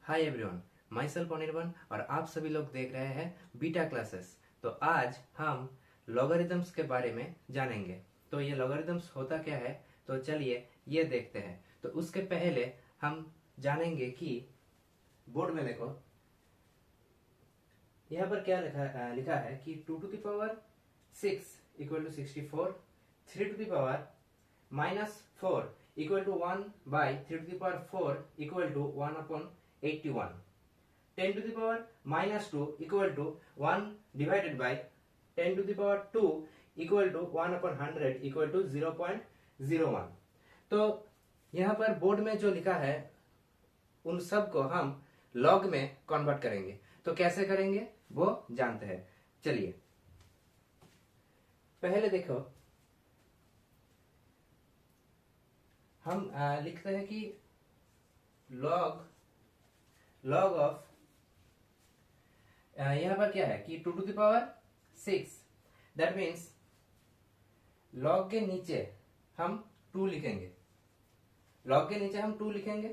Hi everyone, my self Anirban और आप सभी लोग देख रहे हैं बीटा क्लासेस। तो आज हम लॉगरिदम्स के बारे में जानेंगे। तो ये लॉगरिदम्स होता क्या है, तो चलिए ये देखते हैं। तो उसके पहले हम जानेंगे कि बोर्ड में देखो, यहाँ पर क्या लिखा है कि 2 to the power 6 equal to 64, 3 to the power minus 4 equal to 1 by 3 to the power 4 equal to 1 upon 81, 10 to the power minus 2 equal to 1 divided by 10 to the power 2 equal to 1 upon 100 equal to 0.01। तो यहाँ पर board में जो लिखा है उन सब को हम लॉग में कन्वर्ट करेंगे। तो कैसे करेंगे वो जानते हैं। चलिए पहले देखो, हम लिखते हैं कि लॉग ऑफ, यहां पर क्या है कि 2 to the power 6, that means log के नीचे हम 2 लिखेंगे। लॉग के नीचे हम 2 लिखेंगे,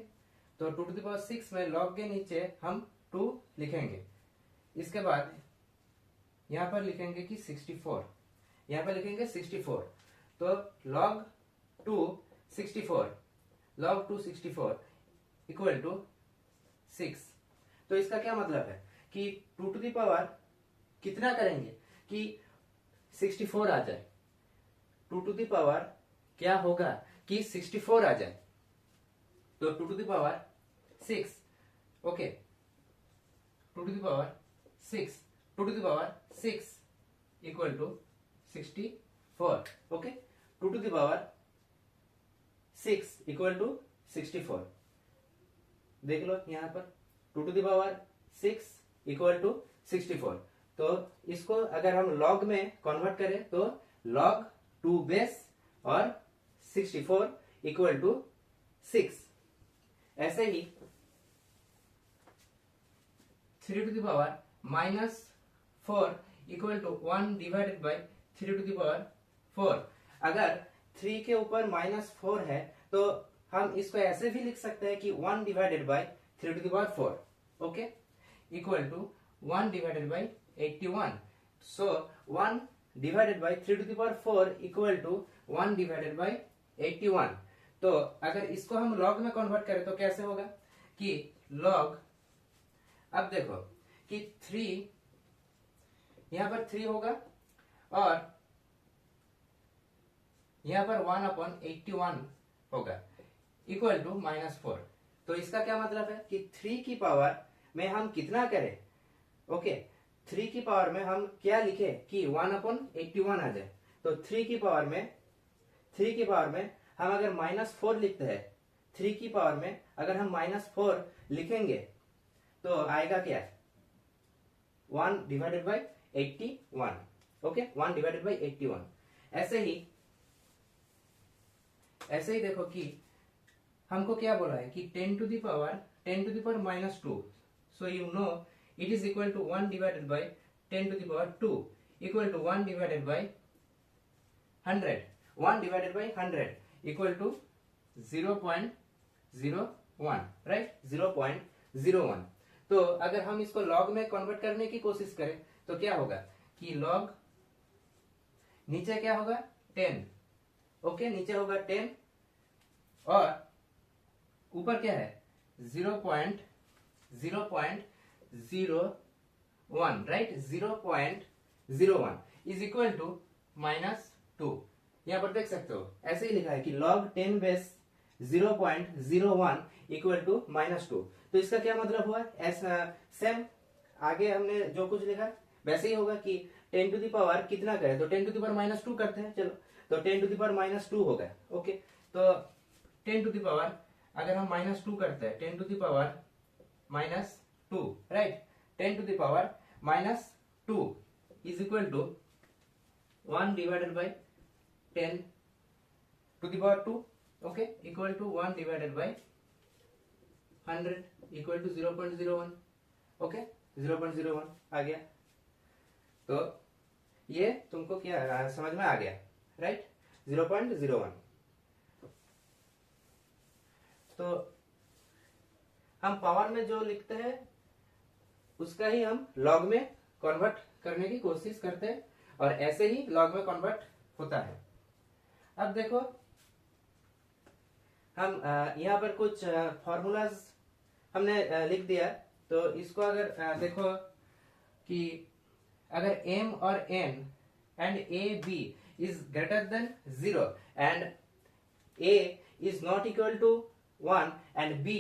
तो 2 to the power 6 में लॉग के नीचे हम 2 लिखेंगे। इसके बाद यहां पर लिखेंगे कि 64, यहां पर लिखेंगे 64। तो log 2 64, log 2 64 इक्वल टू 6। तो इसका क्या मतलब है कि 2 to the power कितना करेंगे कि 64 आ जाए। 2 to the power क्या होगा कि 64 आ जाए। तो 2 to the power 6, okay, 2 to the power 6, 2 to the power 6 equal to 64, okay. 2 to the power 6 equal to 64, देख लो यहाँ पर 2 to the power 6 equal to 64। तो इसको अगर हम लॉग में कन्वर्ट करें तो log 2 बेस और 64 इक्वल टू 6। ऐसे ही 3 to the power minus 4 equal to 1 divided by 3 to the power 4। अगर 3 के ऊपर -4 है तो हम इसको ऐसे भी लिख सकते हैं कि 1 divided by 3 to the power 4, okay, equal to 1 divided by 81। So 1 divided by 3 to the power 4 equal to 1 divided by 81। तो अगर इसको हम लॉग में कन्वर्ट करें तो कैसे होगा कि लॉग, अब देखो कि 3, यहां पर 3 होगा और यहां पर 1 अपॉन 81 होगा इक्वल टू -4। तो इसका क्या मतलब है कि 3 की पावर में हम कितना करें, ओके, 3 की पावर में हम क्या लिखे कि 1 अपॉन 81 आ जाए। तो 3 की पावर में हम अगर -4 लिखते हैं, 3 की पावर में अगर हम -4 लिखेंगे तो आएगा क्या, 1 divided by 81, okay, 1 divided by 81। ऐसे ही देखो कि हमको क्या बोला है कि 10 to the power -2, so you know it is equal to 1 divided by 10 to the power 2 equal to 1 divided by 100, 1 divided by 100 equal to 0.01, right, 0.01। तो अगर हम इसको लॉग में कन्वर्ट करने की कोशिश करें तो क्या होगा कि लॉग नीचे क्या होगा 10, ओके, नीचे होगा 10 और ऊपर क्या है 0.01, राइट, 0.01 इज इक्वल टू -2। यहां पर देख सकते हो ऐसे ही लिखा है कि log 10 बेस 0.01 इक्वल टू -2। तो इसका क्या मतलब हुआ, ऐसा सेम आगे हमने जो कुछ लिखा वैसे ही होगा कि 10 to the power कितना करें, तो 10 to the power -2 करते हैं। चलो, तो 10 to the power -2 होगा, ओके। तो 10 to the power अगर हम -2 करते हैं, 10 to the power -2, right, 10 to the power -2 is equal to 1 divided by 10 to the power 2, okay, equal to 1 divided by 100 equal to 0.01, okay, 0.01 आ गया। तो ये तुमको क्या समझ में आ गया, राइट, 0.01। तो हम पावर में जो लिखते हैं उसका ही हम लॉग में कन्वर्ट करने की कोशिश करते हैं, और ऐसे ही लॉग में कन्वर्ट होता है। अब देखो हम यहाँ पर कुछ फॉर्मूलाज हमने लिख दिया, तो इसको अगर देखो कि अगर m और n and a b is greater than 0 and a is not equal to 1 and b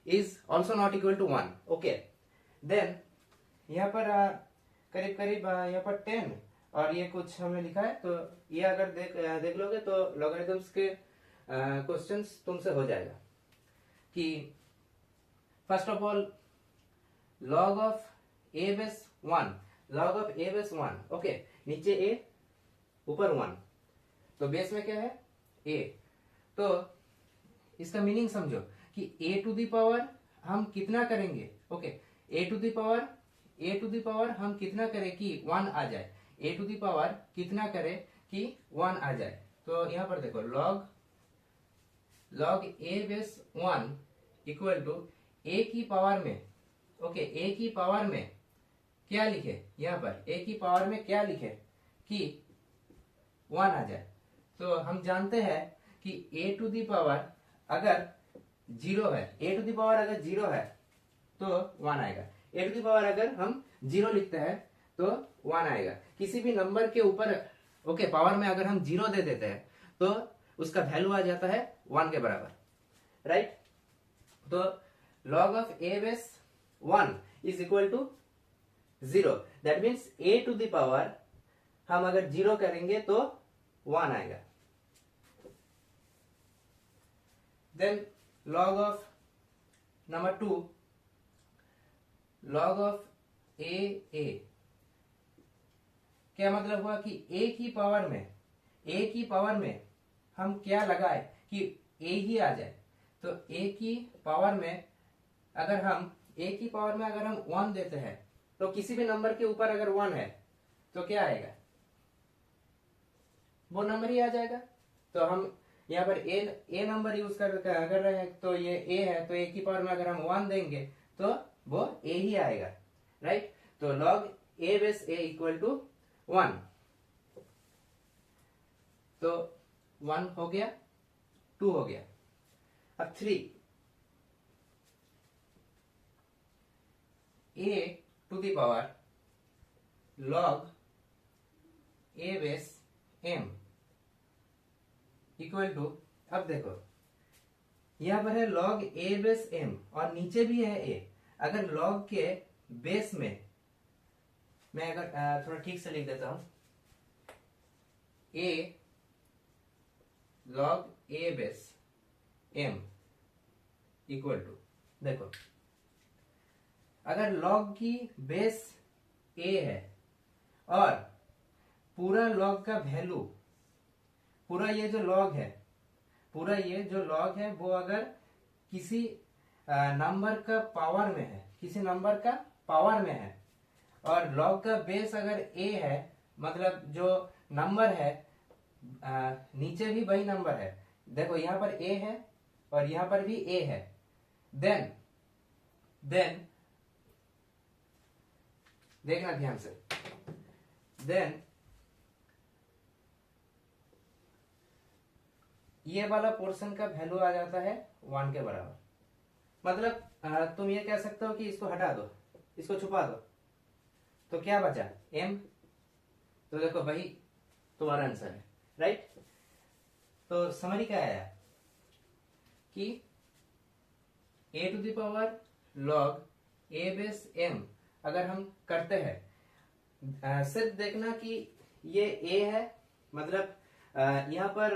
is also not equal to 1, okay, then यहाँ पर करीब करीब यहाँ पर 10 और ये कुछ हमने लिखा है, तो ये अगर देख लोगे तो लॉगरिथम्स के क्वेश्चंस तुमसे हो जाएगा कि first of all log of a base 1, log of a base 1, okay, नीचे a ऊपर 1, तो बेस में क्या है a, तो इसका मीनिंग समझो कि a टू द पावर हम कितना करेंगे, okay, a to the power हम कितना करें कि 1 आ जाए, a टू द पावर कितना करे कि 1 आ जाए, तो यहाँ पर देखो log a base 1 equal to a की पावर में, ओके, a की पावर में क्या लिखे, यहाँ पर a की पावर में क्या लिखे कि 1 आ जाए, तो हम जानते हैं कि a टू दी पावर अगर 0 है, a टू दी पावर अगर 0 है तो 1 आएगा, a टू दी पावर अगर हम 0 लिखते हैं तो 1 आएगा, किसी भी नंबर के ऊपर, ओके, पावर में अगर हम 0 दे देते हैं तो उसका वैल्यू आ जाता है 1 के बराबर, राइट। तो log of a base 1 is equal to 0, that means a to the power हम अगर 0 करेंगे तो 1 आएगा। Then log of number 2, log of a क्या मतलब हुआ कि a की पावर में हम क्या लगाए कि a ही आ जाए, तो a की पावर में अगर हम 1 देते हैं तो किसी भी नंबर के ऊपर अगर 1 है तो क्या आएगा, वो नंबर ही आ जाएगा। तो हम यहाँ पर a नंबर यूज कर रहे हैं, तो ये a है, तो a की पावर में अगर हम 1 देंगे तो वो a ही आएगा, राइट। तो log a base a equal to 1, तो 1 हो गया, 2 हो गया, अब 3 a to the power log a base m equal to, अब देखो यहां पर है log a बेस m और नीचे भी है a, अगर log के बेस में मैं अगर थोड़ा ठीक से लिख देता हूं, a log a base m equal to, देखो अगर log की बेस a है और पूरा log का वैल्यू, पूरा ये जो log है वो अगर किसी नंबर का पावर में है, किसी नंबर का पावर में है, और log का बेस अगर a है, मतलब जो नंबर है नीचे भी वही नंबर है, देखो यहाँ पर a है और यहाँ पर भी a है, देन देखना ध्यान से, देन ये वाला पोर्शन का वैल्यू आ जाता है 1 के बराबर, मतलब तुम ये कह सकते हो कि इसको हटा दो, इसको छुपा दो, तो क्या बचा m, तो देखो वही तुम्हारा आंसर है, राइट। तो समरी क्या आया कि a to the power log a base m अगर हम करते हैं, सिर्फ देखना कि ये a है, मतलब यहाँ पर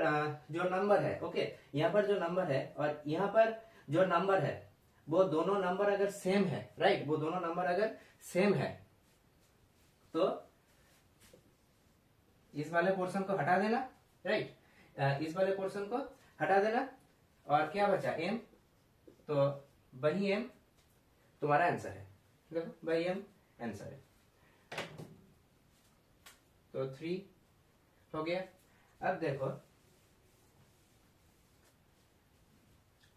जो नंबर है, ओके, यहाँ पर जो नंबर है और यहाँ पर जो नंबर है वो दोनों नंबर अगर सेम है, राइट, वो दोनों नंबर अगर सेम है तो इस वाले पोर्शन को हटा देना, राइट, इस वाले पोर्शन को हटा देना, और क्या बचा m, तो वही m तुम्हारा आंसर है, देखो वही m आंसर है, तो 3 हो गया। अब देखो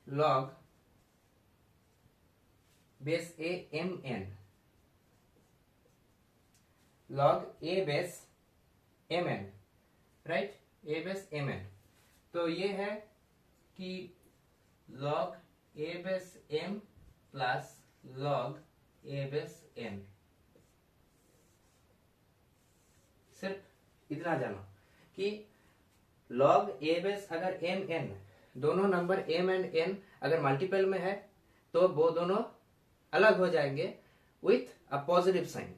log base a m n, log a base m n, right, a base m n. तो ये है कि log a base m plus log a base n. सिर्फ इतना जानो कि लॉग ए बेस अगर एम एन, दोनों नंबर एम एंड एन अगर मल्टीपल में है तो वो दोनों अलग हो जाएंगे विथ अ पॉजिटिव साइन।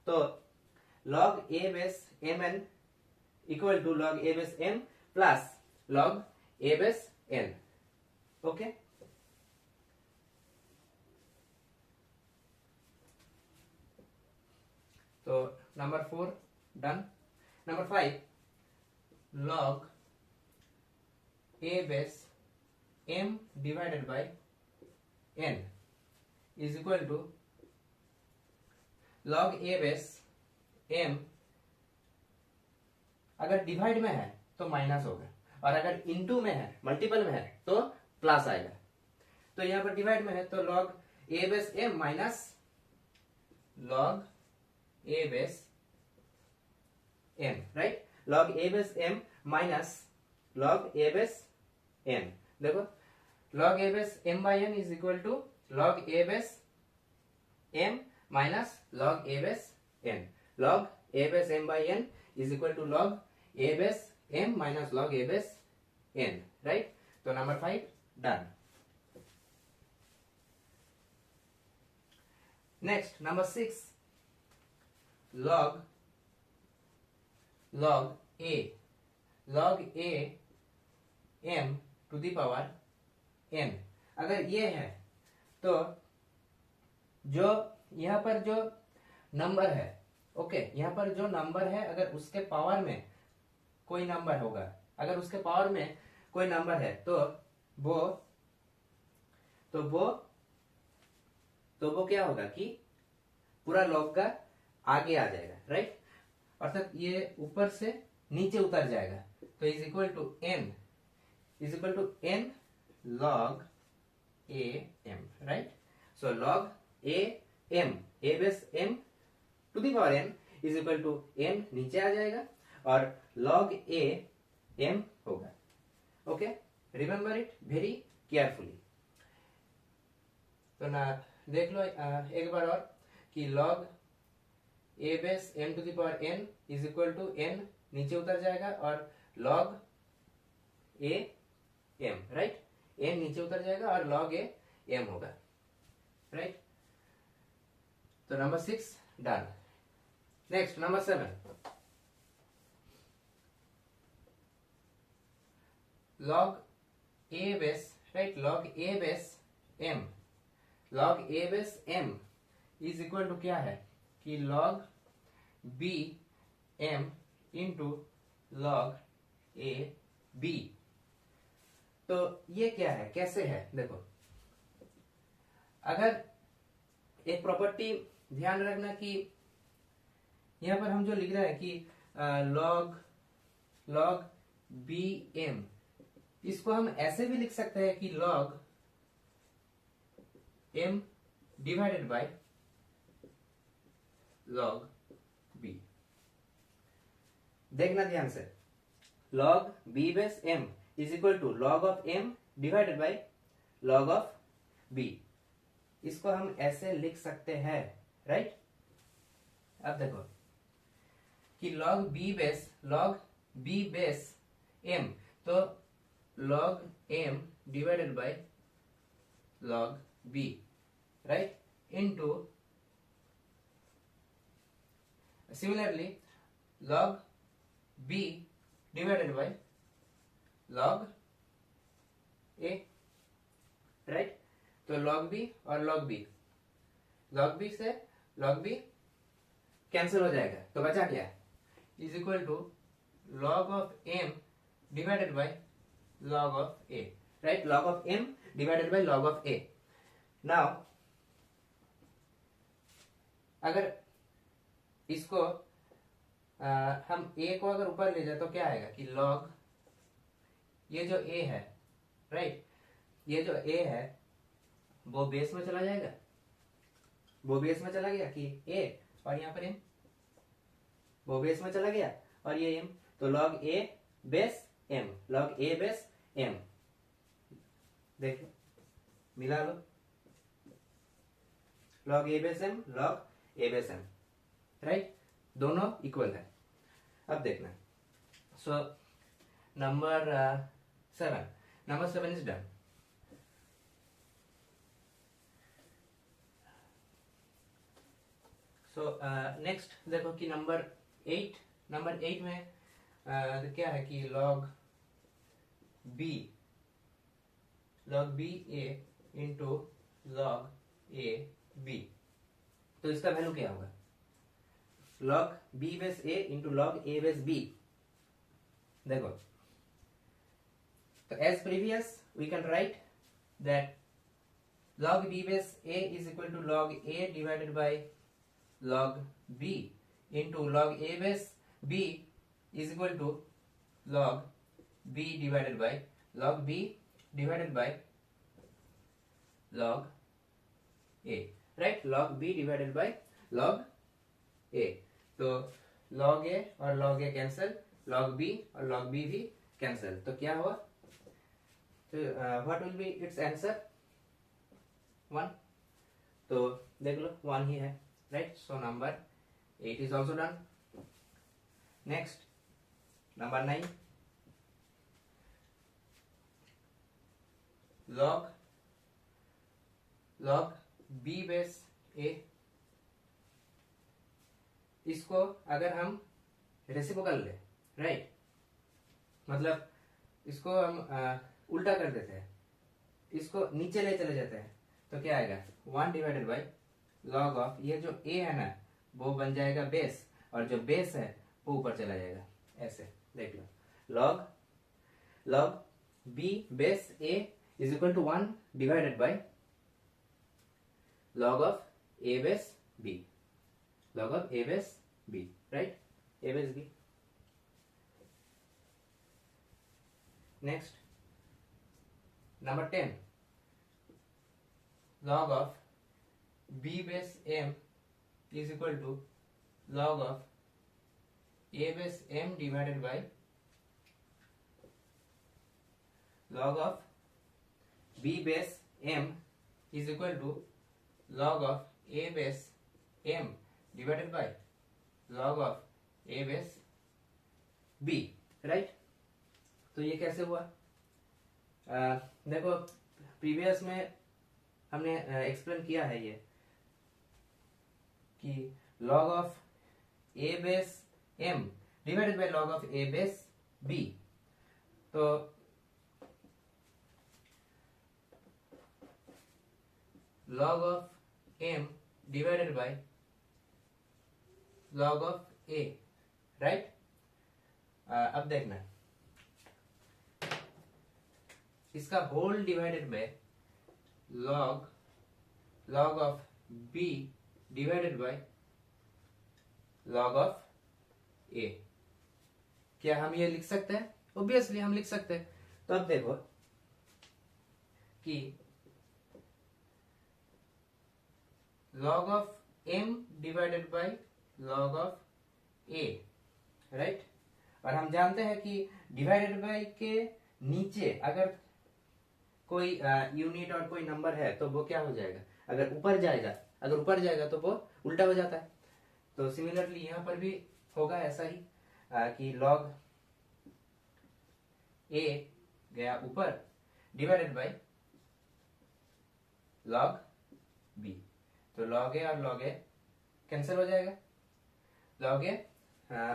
तो log a base m n equal to log a base m plus log a base N. Okay, तो number 4 done. Number 5, log a base m divided by n is equal to log a base m, अगर divide में है तो minus होगा और अगर into में है, मल्टीपल में है तो प्लस आएगा। तो यहां पर डिवाइड में है तो log a base m minus log a base m, right, log a base m minus log a base n। देखो log a base m by n is equal to log a base m minus log a base n। log a base m by n is equal to log a base m minus log a base n, right. तो number 5 done. Next number 6, log a m to the power n। अगर ये है तो जो यहाँ पर जो number है, ओके, यहाँ पर जो नंबर है अगर उसके पावर में कोई नंबर होगा, अगर उसके पावर में कोई नंबर है तो वो क्या होगा कि पूरा लॉग का आगे आ जाएगा, राइट, अर्थात ये ऊपर से नीचे उतर जाएगा। तो is equal to n log a m, right. So log a m, a base m to the power n is equal to n नीचे आ जाएगा और log a m होगा। Okay, remember it very carefully. तो ना देख लो एक बार और कि log a base m to the power n is equal to n नीचे उतर जाएगा और log a m, right, n नीचे उतर जाएगा और log a m होगा, राइट। तो number 6 done. Next number 7, log a base, right, log a base m, log a base m is equal to क्या है कि log b m into log a b। तो ये क्या है, कैसे है, देखो, अगर एक प्रॉपर्टी ध्यान रखना कि यहां पर हम जो लिख रहे हैं कि log b m, इसको हम ऐसे भी लिख सकते हैं कि log m divided by log b। देखना ध्यान से, log b base m is equal to log of m divided by log of b। इसको हम ऐसे लिख सकते हैं, राइट। अब देखो कि log b बेस m, तो log m divided by log b, right, into similarly log b divided by log a, right. तो log b और log b से log b कैंसिल हो जाएगा, तो बचा क्या, is equal to log of m divided by log of a, right, log of m divided by log of a। Now अगर इसको हम a को अगर ऊपर ले जाए तो क्या आएगा कि log, ये जो a है, राइट, ये जो a है वो बेस में चला जाएगा, वो बेस में चला गया कि a और यहाँ पर m, वो बेस में चला गया और ये m, तो log a base m, log a base m, देख लो मिला लो, log a base m, log a base m, right, दोनों इक्वल है। अब देखना, so number 7 is done. So next देखो कि नंबर 8 में क्या है कि log b a into log a b, तो इसका वैल्यू क्या होगा, log b base a into log a base b। देखो, तो as previous we can write that log b base a is equal to log a divided by log b into log a base b is equal to log b divided by log b divided by log a, right, log b divided by log a, तो log a और log a cancel, log b और log b भी cancel, तो क्या हुआ, तो what will be it's answer 1, तो देख लो 1 ही है, right, so number 8 is also done. Next number 9, log b base a, इसको अगर हम रेसिप्रोकल ले, राइट, मतलब इसको हम उल्टा कर देते हैं, इसको नीचे ले चले जाते हैं, तो क्या आएगा 1 डिवाइडेड बाई log ऑफ, ये जो a है ना वो बन जाएगा बेस, और जो बेस है वो ऊपर चला जाएगा, ऐसे देख लो, log b base a is equal to 1 divided by log of a base b, log of a base b, right, a base b। Next number 10, log of b base m is equal to log of a base m divided by log of b base m is equal to log of a base m divided by log of a base b, right, तो ये कैसे हुआ, देखो previous में हमने explain किया है ये कि log of a base m divided by log of a base b, तो log of m divided by log of a, right, अब देखना इसका whole divided by log of b divided by log of a, क्या हम ये लिख सकते हैं, ऑब्वियसली हम लिख सकते हैं। तो अब देखो कि log of m divided by log of a, right, और हम जानते हैं कि डिवाइडेड बाय के नीचे अगर कोई यूनिट और कोई नंबर है तो वो क्या हो जाएगा, अगर ऊपर जाएगा तो वो उल्टा हो जाता है, तो सिमिलरली यहाँ पर भी होगा ऐसा ही कि log a गया ऊपर डिवाइडेड बाय log b, तो log a और log a कैंसिल हो जाएगा, log a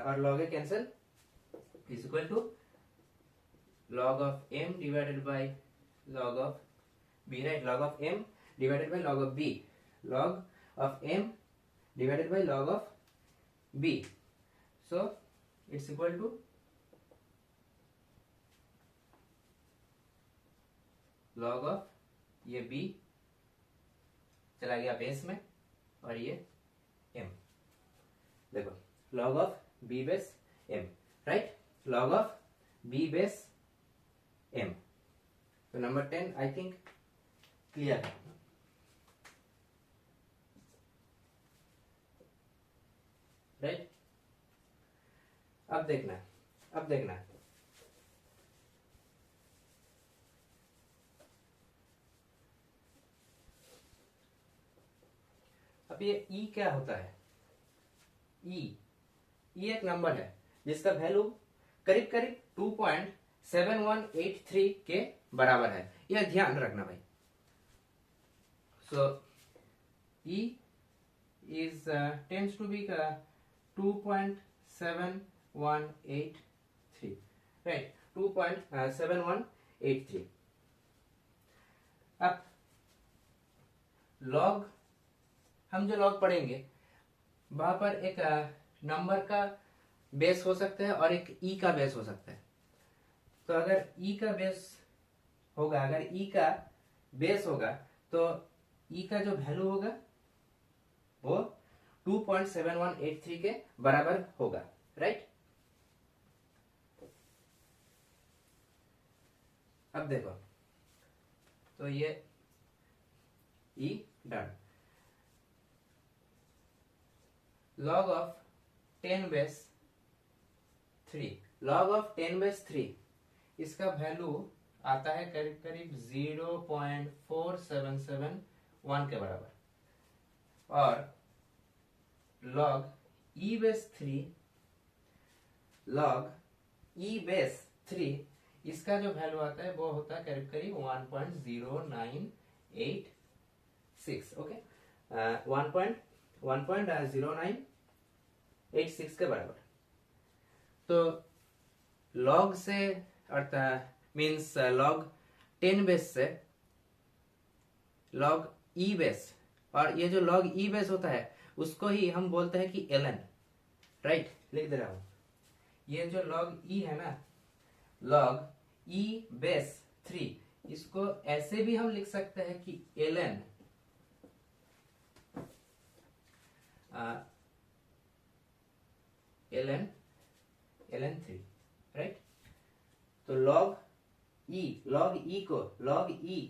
और log a cancel is equal to log of m divided by log of b, right, log of m divided by log of b, log of m divided by log of b, so it's equal to log of ये b चला गया base में और ये m, देखो log of b base m, right, log of b base m, तो number 10 I think clear है। Right. अब देखना, अब देखना, अब ये ई क्या होता है? ई एक नंबर है जिसका वैल्यू करीब करीब 2.7183 के बराबर है, यह ध्यान रखना भाई। सो ई is tends to be 2.7183, right? 2.7183। अब लॉग, हम जो लॉग पढ़ेंगे वहां पर एक नंबर का बेस हो सकता है और एक ई का बेस हो सकता है। तो अगर ई का बेस होगा, अगर ई का बेस होगा तो ई का जो वैल्यू होगा वो 2.7183 के बराबर होगा, राइट। अब देखो, तो ये E done. Log of 10 base 3, log of 10 base 3 इसका वैल्यू आता है करीब करीब 0.4771 के बराबर। और log e base 3, log e base 3 इसका जो वैल्यू आता है वो होता है करीब करीब 1.0986, ओके, 1.0986 के बराबर। तो log से अर्थात मीन्स log 10 बेस से log e बेस, और ये जो log e बेस होता है उसको ही हम बोलते हैं कि ln, राइट। लिख दे रहा हूं, ये जो log e है ना, log e बेस 3, इसको ऐसे भी हम लिख सकते हैं कि ln ln 3, राइट। तो log e को log e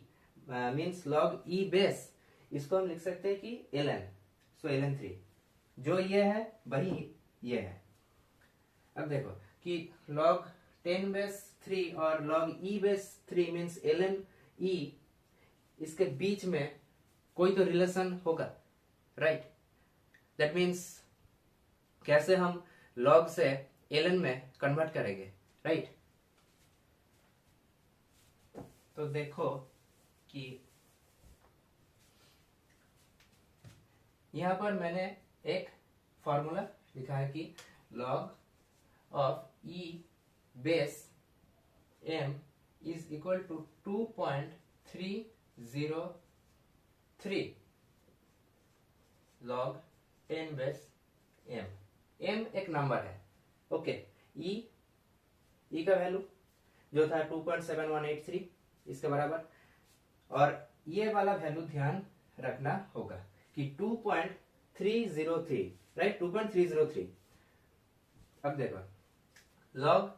means log e base, इसको हम लिख सकते हैं कि ln, सो ln 3, जो ये है वही ये है। अब देखो कि log 10 बेस 3 और log e base 3 means ln e, इसके बीच में कोई तो रिलेशन होगा, राइट। दैट मीन्स कैसे हम log से ln में कन्वर्ट करेंगे, राइट। तो देखो कि यहां पर मैंने एक फॉर्मूला लिखा है कि log of e base m is equal to 2.303 log 10 base m। m एक नंबर है, ओके। e का वैल्यू जो था 2.7183 इसके बराबर, और ये वाला वैल्यू ध्यान रखना होगा कि 2.303, राइट, 2.303। अब देखो log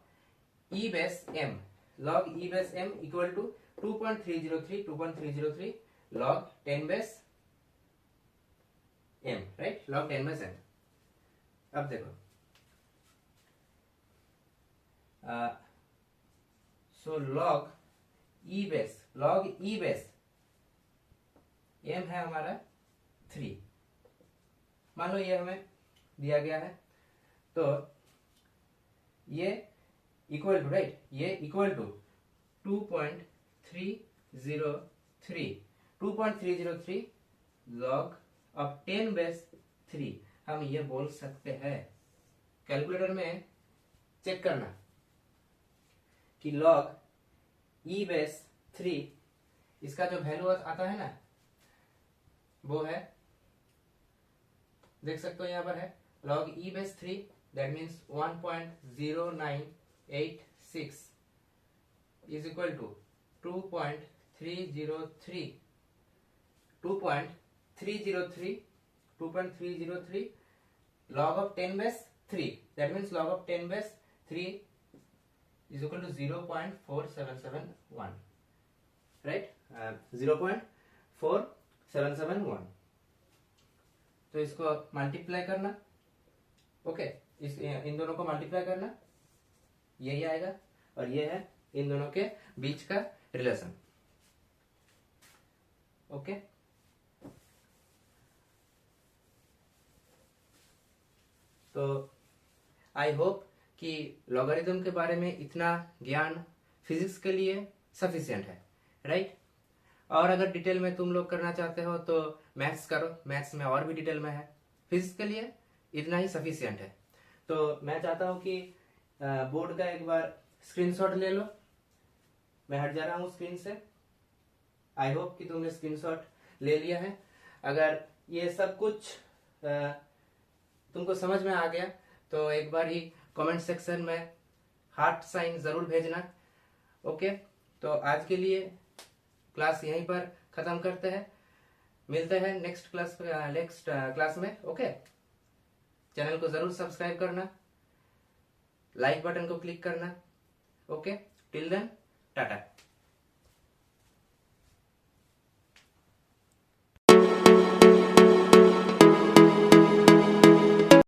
e base m, log e base m equal to 2.303 log 10 base m, right, log 10 base m। अब देखो so log e base m है हमारा 3, मान लो ये हमें दिया गया है, तो ये इक्वल टू, राइट, ये equal to 2.303 log of 10 base 3, हम ये बोल सकते हैं, कैलकुलेटर में चेक करना कि log e बेस 3 इसका जो वैल्यू आता है ना वो है, देख सकते हो यहाँ पर है log e base 3, that means 1.0986 is equal to 2.303 log of 10 base 3, that means log of 10 base 3 is equal to 0.4771, right, 0.4771। तो इसको मल्टीप्लाई करना, ओके, इस इन दोनों को मल्टीप्लाई करना, यही आएगा, और ये है इन दोनों के बीच का रिलेशन। ओके, तो आई होप कि लॉगरिथम के बारे में इतना ज्ञान फिजिक्स के लिए सफिशिएंट है, राइट। और अगर डिटेल में तुम लोग करना चाहते हो तो मैथ्स करो, मैथ्स में और भी डिटेल में है, फिजिक्स के लिए इतना ही सफिशिएंट है। तो मैं चाहता हूं कि बोर्ड का एक बार स्क्रीनशॉट ले लो। मैं हट जा रहा हूं स्क्रीन से। आई होप कि तुमने स्क्रीनशॉट ले लिया है। अगर ये सब कुछ तुमको समझ में आ गया तो एक बार ही कमेंट सेक्शन में हार्ट साइन जरूर भेजना। ओके, तो आज के लिए क्लास यहीं पर खत्म करते हैं, मिलते हैं नेक्स्ट क्लास में। ओके, चैनल को जरूर सब्सक्राइब करना, लाइक बटन को क्लिक करना। Okay, till then Tata.